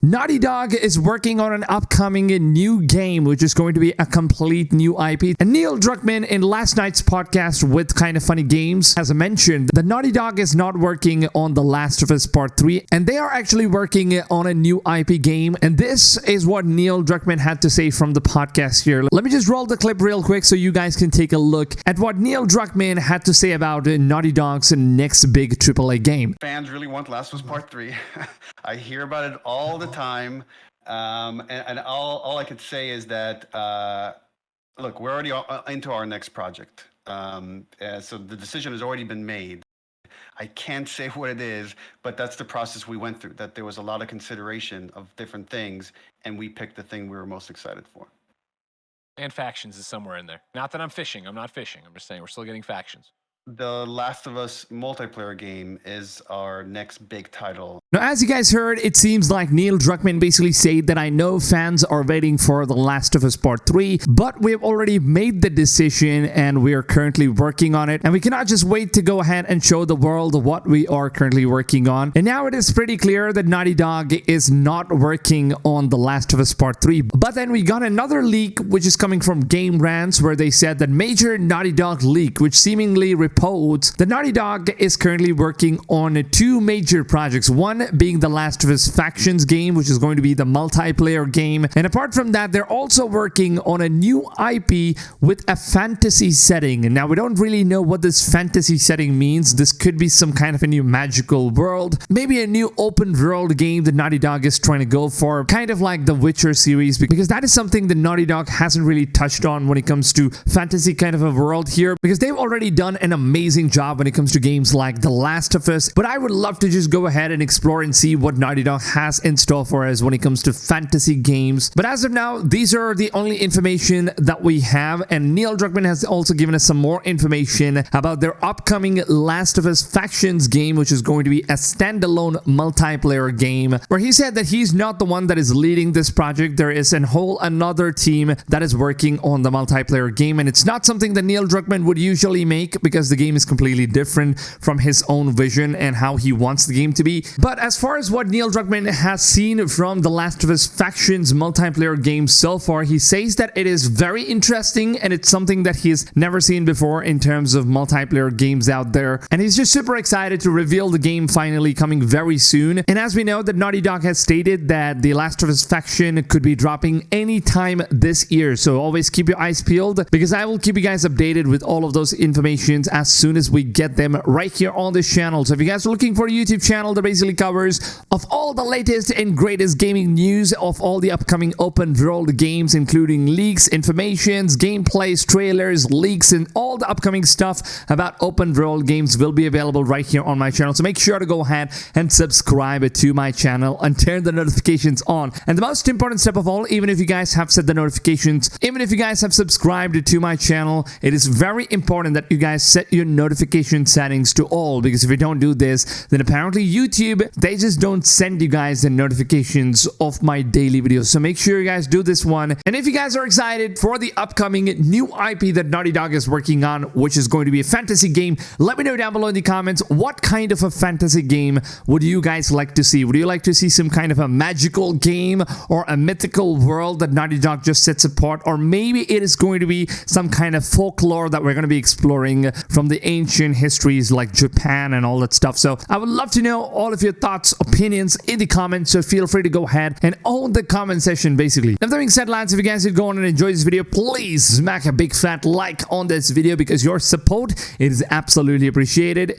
Naughty Dog is working on an upcoming new game, which is going to be a complete new IP. And Neil Druckmann, in last night's podcast with Kind of Funny Games, has mentioned that Naughty Dog is not working on The Last of Us Part 3, and they are actually working on a new IP game. And this is what Neil Druckmann had to say from the podcast here. Let me just roll the clip real quick so you guys can take a look at what Neil Druckmann had to say about Naughty Dog's next big AAA game. Fans really want Last of Us Part 3. I hear about it all the time. And all I could say is that, look, we're already into our next project. So the decision has already been made. I can't say what it is, but that's the process we went through, that there was a lot of consideration of different things, and we picked the thing we were most excited for. And factions is somewhere in there. Not that I'm fishing. I'm not fishing. I'm just saying we're still getting factions. The Last of Us multiplayer game is our next big title. Now, as you guys heard, it seems like Neil Druckmann basically said that I know fans are waiting for The Last of Us Part 3, but we've already made the decision and we are currently working on it. And we cannot just wait to go ahead and show the world what we are currently working on. And now it is pretty clear that Naughty Dog is not working on The Last of Us Part 3. But then we got another leak, which is coming from gameradars, where they said that major Naughty Dog leak, which seemingly reports that Naughty Dog is currently working on two major projects. One being the Last of Us Factions game, which is going to be the multiplayer game. And apart from that, they're also working on a new IP with a fantasy setting. And now we don't really know what this fantasy setting means. This could be some kind of a new magical world, maybe a new open world game that Naughty Dog is trying to go for, kind of like the Witcher series, because that is something that Naughty Dog hasn't really touched on when it comes to fantasy kind of a world here, because they've already done an amazing job when it comes to games like The Last of Us. But I would love to just go ahead and explore and see what Naughty Dog has in store for us when it comes to fantasy games. But as of now, these are the only information that we have, and Neil Druckmann has also given us some more information about their upcoming Last of Us Factions game, which is going to be a standalone multiplayer game, where he said that he's not the one that is leading this project. There is a whole another team that is working on the multiplayer game, and it's not something that Neil Druckmann would usually make, because the game is completely different from his own vision and how he wants the game to be. But as far as what Neil Druckmann has seen from the Last of Us Factions multiplayer game so far, he says that it is very interesting and it's something that he's never seen before in terms of multiplayer games out there. And he's just super excited to reveal the game finally coming very soon. And as we know, that Naughty Dog has stated that the Last of Us Faction could be dropping anytime this year. So always keep your eyes peeled, because I will keep you guys updated with all of those informations as soon as we get them right here on this channel. So if you guys are looking for a YouTube channel that basically covers of all the latest and greatest gaming news of all the upcoming open world games, including leaks, informations, gameplays, trailers, leaks, and all the upcoming stuff about open world games will be available right here on my channel. So make sure to go ahead and subscribe to my channel and turn the notifications on. And the most important step of all, even if you guys have set the notifications, even if you guys have subscribed to my channel, it is very important that you guys set your notification settings to all, because if you don't do this, then apparently YouTube, they just don't send you guys the notifications of my daily videos. So make sure you guys do this one. And if you guys are excited for the upcoming new IP that Naughty Dog is working on, which is going to be a fantasy game, let me know down below in the comments, what kind of a fantasy game would you guys like to see? Would you like to see some kind of a magical game or a mythical world that Naughty Dog just sets apart? Or maybe it is going to be some kind of folklore that we're going to be exploring from the ancient histories like Japan and all that stuff. So I would love to know all of your thoughts, opinions in the comments, so feel free to go ahead and own the comment section basically. Now, that being said, lads, if you guys did go on and enjoy this video, please smack a big fat like on this video, because your support is absolutely appreciated.